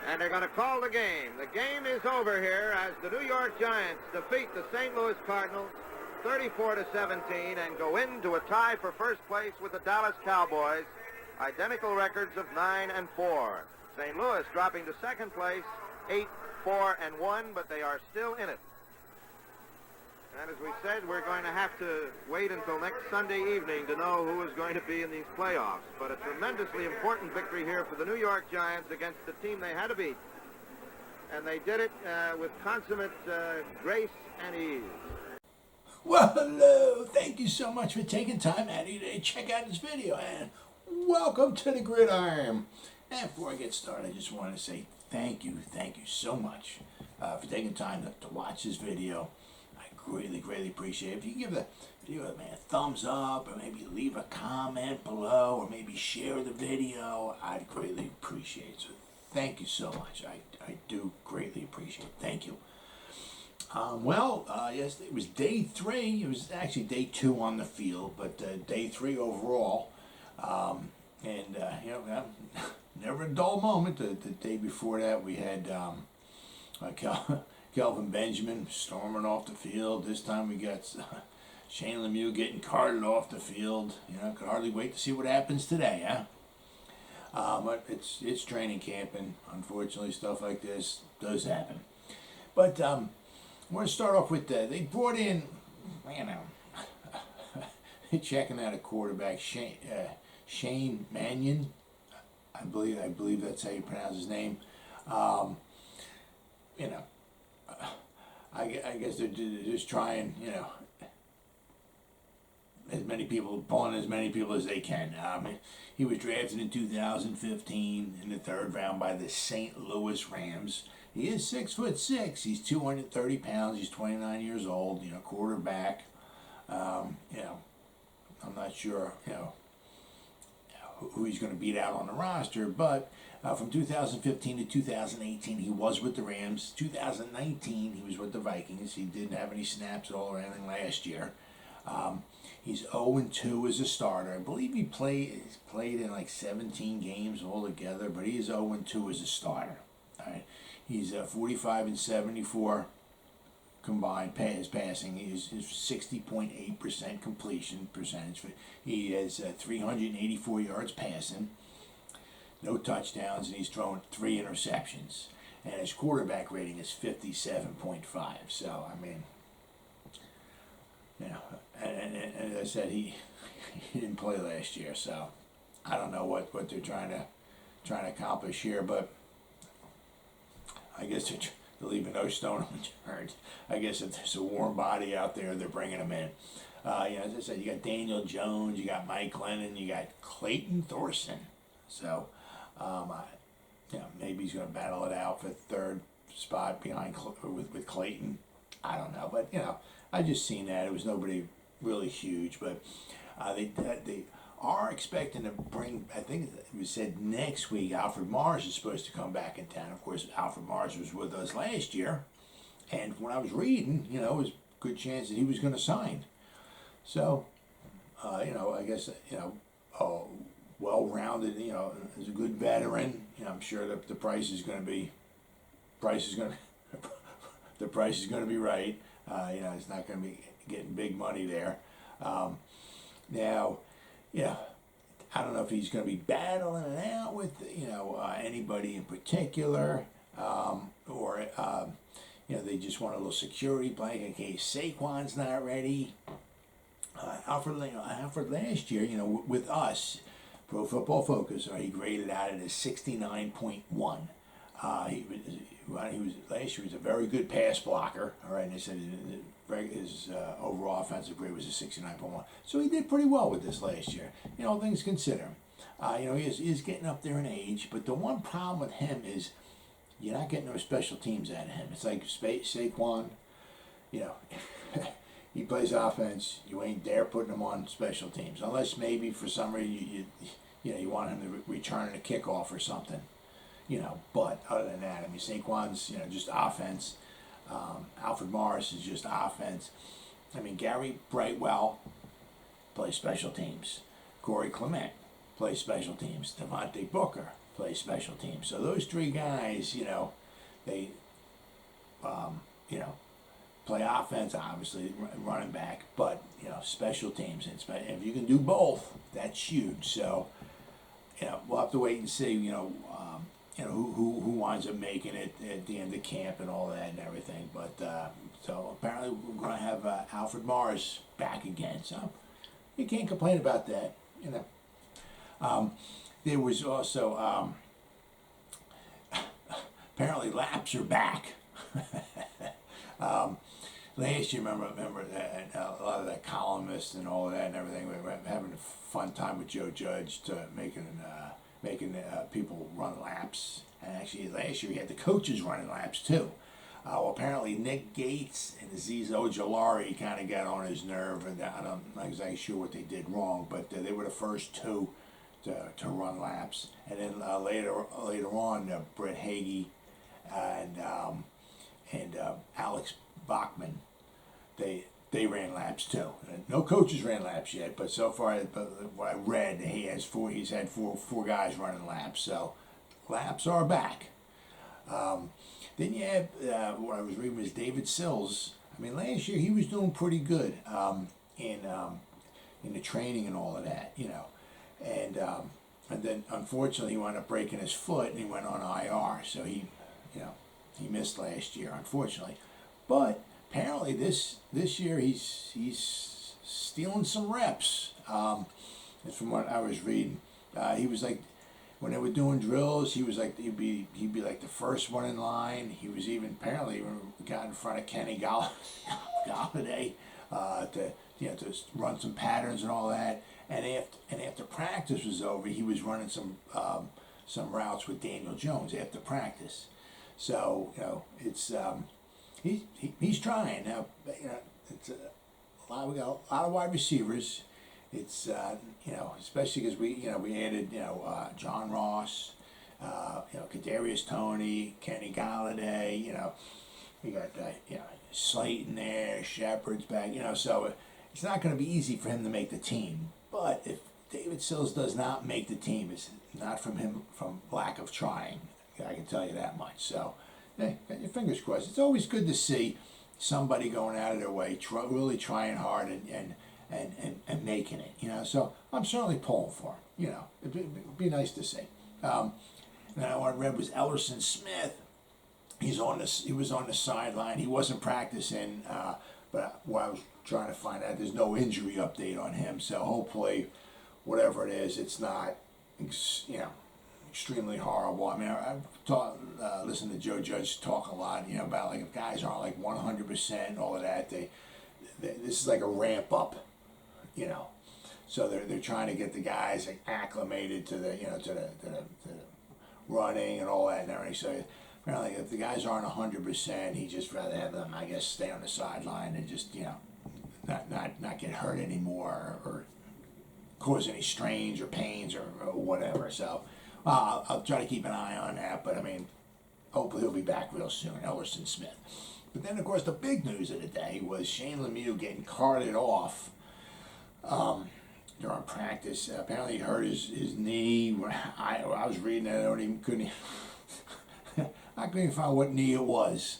And they're going to call the game. The game is over here as the New York Giants defeat the St. Louis Cardinals 34-17 and go into a tie for first place with the Dallas Cowboys. Identical records of 9-4. St. Louis dropping to second place, 8-4-1, but they are still in it. And as we said, we're going to have to wait until next Sunday evening to know who is going to be in these playoffs. But a tremendously important victory here for the New York Giants against the team they had to beat. And they did it with consummate grace and ease. Well, hello. Thank you so much for taking time out of your day to check out this video. And welcome to the Gridiron. And before I get started, I just want to say thank you so much for taking time to watch this video. Greatly appreciate it. If you can give the video a thumbs up, or maybe leave a comment below, or maybe share the video, I'd greatly appreciate it. So thank you so much. I do greatly appreciate it. Thank you. Yes, it was day 3. It was actually day 2 on the field, but day 3 overall. Never a dull moment. The day before that, we had Kelvin Benjamin storming off the field. This time we got Shane Lemieux getting carted off the field. Could hardly wait to see what happens today, huh? But it's training camp, and unfortunately stuff like this does happen. But I want to start off with they brought in, checking out a quarterback, Shane Mannion. I believe that's how you pronounce his name. I guess they're just trying, pulling as many people as they can. He was drafted in 2015 in the 3rd round by the St. Louis Rams. He is 6'6". He's 230 pounds. He's 29 years old. Quarterback. I'm not sure, who he's going to beat out on the roster, but from 2015 to 2018, he was with the Rams. 2019, he was with the Vikings. He didn't have any snaps at all or anything last year. He's 0-2 as a starter. I believe he played in like 17 games altogether, but he is 0-2 as a starter. All right. He's 45-74 combined passing. He's 60.8% completion percentage. He has 384 yards passing, no touchdowns, and he's thrown 3 interceptions. And his quarterback rating is 57.5. So and as I said, he didn't play last year. So I don't know what they're trying to accomplish here, but I guess they're leaving no stone unturned. I guess if there's a warm body out there, they're bringing him in. As I said, you got Daniel Jones, you got Mike Lennon, you got Clayton Thorson. So, maybe he's going to battle it out for 3rd spot behind with Clayton. I don't know, but I just seen that. It was nobody really huge, but they are expecting to bring, I think it was said next week, Alfred Morris is supposed to come back in town. Of course, Alfred Morris was with us last year, and when I was reading, it was a good chance that he was going to sign. So, I guess, well-rounded, is a good veteran. I'm sure that the price is going to be right. It's not going to be getting big money there. Now, I don't know if he's going to be battling it out with, anybody in particular, or they just want a little security blanket in case Saquon's not ready. Alfred last year, with us, Pro Football Focus, he graded out at a 69.1. He was last year. He was a very good pass blocker. All right, and they said his overall offensive grade was a 69.1. So he did pretty well with this last year. All things considered. He is getting up there in age, but the one problem with him is you're not getting no special teams out of him. It's like Saquon, he plays offense. You ain't dare putting him on special teams unless maybe for some reason you want him to return a kickoff or something. But other than that, Saquon's just offense. Alfred Morris is just offense. Gary Brightwell plays special teams. Corey Clement plays special teams. Devontae Booker play special teams. So those three guys, they, play offense, obviously, running back, but, special teams. And if you can do both, that's huge. So, we'll have to wait and see, who winds up making it at the end of camp and all that and everything. But, so apparently we're going to have Alfred Morris back again. So you can't complain about that, There was also, apparently laps are back. Last year, remember that a lot of that columnists and all of that and everything, we were having a fun time with Joe Judge to making people run laps. And actually, last year he had the coaches running laps too. Well, apparently Nick Gates and Azeez Ojulari kind of got on his nerve, and I'm not exactly sure what they did wrong, but they were the first two to run laps. And then later on, Brett Hagee and Alex Bachman, they ran laps too. No coaches ran laps yet, but so far, what I read, he's had four guys running laps. So laps are back. Then you have what I was reading was David Sills. I mean, last year he was doing pretty good in the training and all of that, and then unfortunately he wound up breaking his foot and he went on IR. So he missed last year, unfortunately. But apparently this year he's stealing some reps. That's from what I was reading. He was like, when they were doing drills, he was like, he'd be like the first one in line. He was even apparently got in front of Kenny Galladay to run some patterns and all that. And after practice was over, he was running some routes with Daniel Jones after practice. So it's he's trying now. It's we got a lot of wide receivers. It's especially because we added John Ross, Kadarius Toney, Kenny Galladay. We got Slayton there, Shepard's back. So it's not going to be easy for him to make the team. But if David Sills does not make the team, it's not from him from lack of trying. I can tell you that much. So, hey, got your fingers crossed. It's always good to see somebody going out of their way, really trying hard and making it. So I'm certainly pulling for him. It'd be nice to see. Now what I read was Elerson Smith. He was on the sideline. He wasn't practicing, but what I was trying to find out, there's no injury update on him. So hopefully, whatever it is, it's not, extremely horrible. I mean, I've listened to Joe Judge talk a lot, about like if guys aren't like 100% and all of that, this is like a ramp up, So they're trying to get the guys like acclimated to the to the running and all that and everything. So apparently, if the guys aren't 100%, he'd just rather have them, I guess, stay on the sideline and just not get hurt anymore or cause any strains or pains or whatever. So I'll try to keep an eye on that. But I mean, hopefully he'll be back real soon, Elerson Smith. But then, of course, the big news of the day was Shane Lemieux getting carted off during practice. Apparently he hurt his knee. I was reading that. I couldn't even find what knee it was.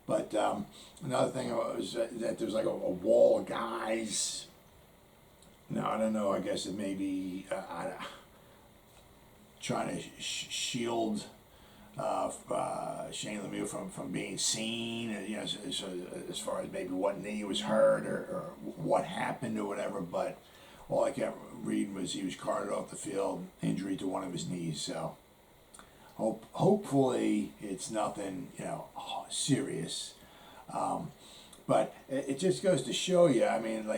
But another thing was that there's like a wall of guys. No, I don't know. I guess it may be trying to shield Shane Lemieux from being seen. So as far as maybe what knee was hurt or what happened or whatever. But all I kept reading was he was carted off the field, injury to one of his knees. So hopefully it's nothing serious. But it just goes to show you. I mean,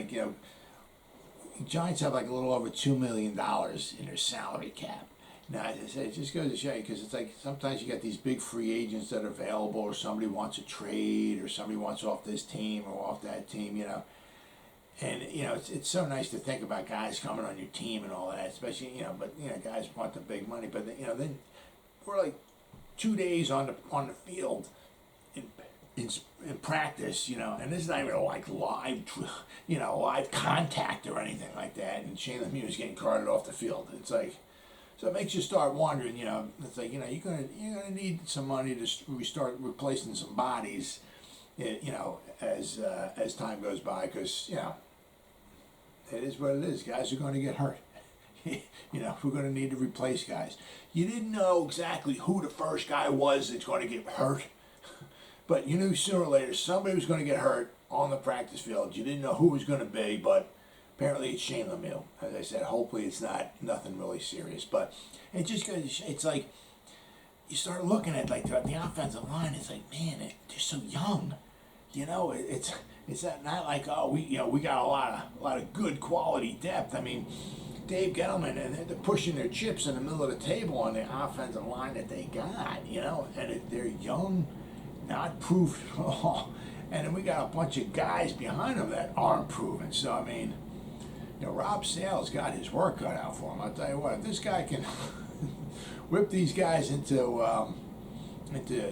Giants have like a little over $2 million in their salary cap. Now, as I say, it just goes to show you, because it's like sometimes you got these big free agents that are available, or somebody wants a trade, or somebody wants off this team or off that team, And, it's so nice to think about guys coming on your team and all that, especially, guys want the big money. But, then we're like 2 days on the field in practice, and this is not even like live contact or anything like that. And Shane Lemieux is getting carted off the field. It's like, So it makes you start wondering, it's like, you're gonna need some money to start replacing some bodies, as time goes by, because it is what it is. Guys are going to get hurt. We're going to need to replace guys. You didn't know exactly who the first guy was that's going to get hurt, but you knew sooner or later somebody was going to get hurt on the practice field. You didn't know who it was going to be, but apparently it's Shane Lemieux. As I said, hopefully it's nothing really serious. But it just goes, it's like you start looking at like the offensive line. It's like, man, they're so young. It's not like, oh, we got a lot of good quality depth. I mean, Dave Gettleman, and they're pushing their chips in the middle of the table on the offensive line that they got, and they're young, not proved at all. And then we got a bunch of guys behind them that aren't proven. So, I mean, Rob Sale's got his work cut out for him. I'll tell you what, if this guy can whip these guys into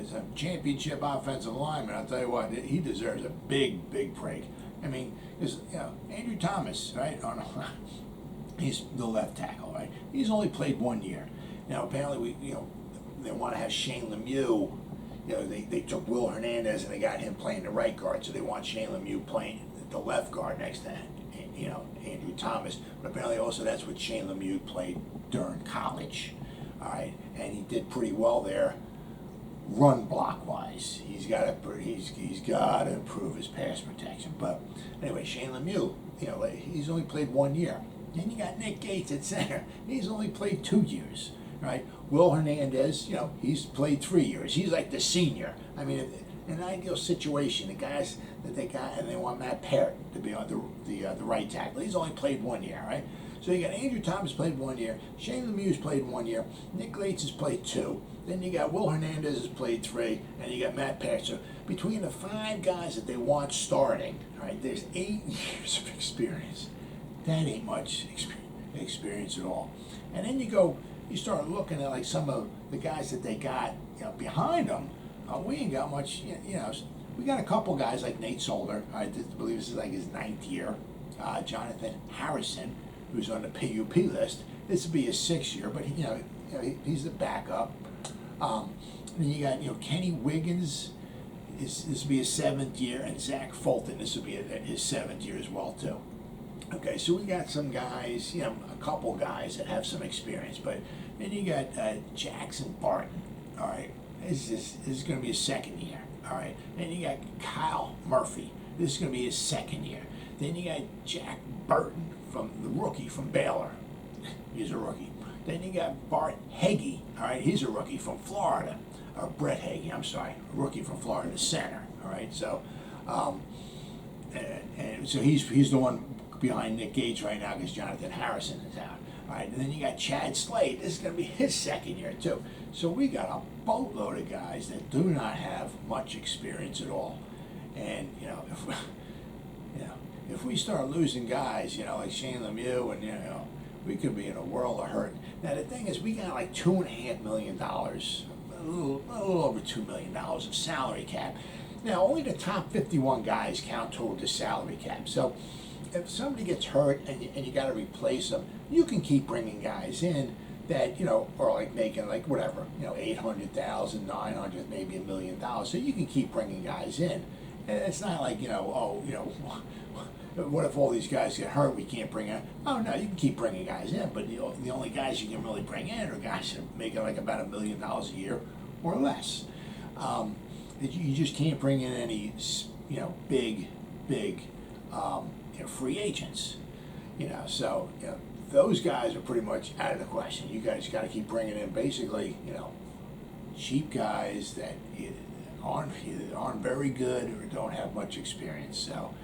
some championship offensive lineman, I'll tell you what, he deserves a big, big break. I mean, because, Andrew Thomas, right, he's the left tackle, right? He's only played 1 year. Now, apparently, they want to have Shane Lemieux. They took Will Hernandez and they got him playing the right guard, so they want Shane Lemieux playing the left guard next to Andrew Thomas. But apparently also that's what Shane Lemieux played during college. All right, and he did pretty well there, run block wise. He's got to improve his pass protection. But anyway, Shane Lemieux, he's only played 1 year. Then you got Nick Gates at center. He's only played 2 years, right? Will Hernandez, he's played 3 years. He's like the senior. I mean, in an ideal situation, the guys that they got, and they want Matt Parrott to be on the right tackle. He's only played 1 year, right? So you got Andrew Thomas played 1 year. Shane Lemieux's played 1 year. Nick Gates has played 2. Then you got Will Hernandez has played 3, and you got Matt Parrott. So between the 5 guys that they want starting, right, there's 8 years of experience. That ain't much experience at all. And then you start looking at like some of the guys that they got behind them. We ain't got much, we got a couple guys like Nate Solder. I believe this is like his 9th year. Jonathan Harrison, who's on the PUP list. This will be his 6th year, but he's the backup. Then you got Kenny Wiggins. This will be his 7th year, and Zach Fulton. This will be his 7th year as well too. Okay, so we got some guys, a couple guys that have some experience, but then you got Jackson Barton, all right. This is going to be his 2nd year, all right. Then you got Kyle Murphy. This is going to be his 2nd year. Then you got Jack Burton, the rookie from Baylor. He's a rookie. Then you got Bart Hagee, all right. He's a rookie from Florida. Or Brett Hagee, I'm sorry, a rookie from Florida, the center, all right. So, and so he's the one behind Nick Gates right now because Jonathan Harrison is out. All right, and then you got Chad Slade. This is going to be his 2nd year too. So we got a boatload of guys that do not have much experience at all. And if we start losing guys, like Shane Lemieux, and we could be in a world of hurt. Now the thing is, we got like $2.5 million, a little over $2 million of salary cap. Now only the top 51 guys count toward the salary cap. So if somebody gets hurt and you got to replace them, you can keep bringing guys in that are like making like whatever, $800,000, $900,000, maybe $1 million. So you can keep bringing guys in, and it's not like what if all these guys get hurt? We can't bring in. Oh no, you can keep bringing guys in, but the only guys you can really bring in are guys that are making like about $1 million a year or less. You just can't bring in any big free agents, so those guys are pretty much out of the question. You guys got to keep bringing in basically, cheap guys that either aren't very good or don't have much experience. So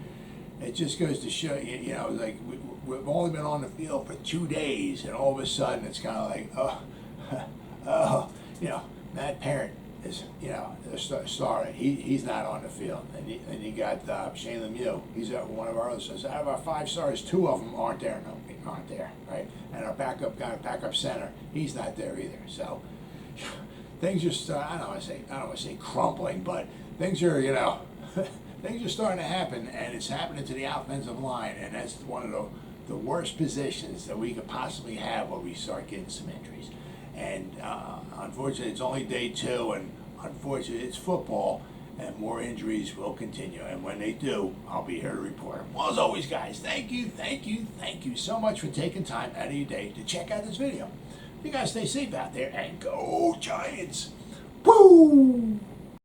it just goes to show you, like we've only been on the field for 2 days, and all of a sudden it's kind of like, Matt Parrott is, a star. He's not on the field. And you got Shane Lemieux. He's one of our other stars. Out of our 5 stars, 2 of them aren't there. No, aren't there, right? And our backup center, he's not there either. So things are I don't want to say crumbling, but things are things are starting to happen, and it's happening to the offensive line, and that's one of the worst positions that we could possibly have where we start getting some injuries. And unfortunately, it's only day 2, and unfortunately, it's football, and more injuries will continue. And when they do, I'll be here to report them. Well, as always, guys, thank you so much for taking time out of your day to check out this video. You guys stay safe out there, and go Giants! Woo!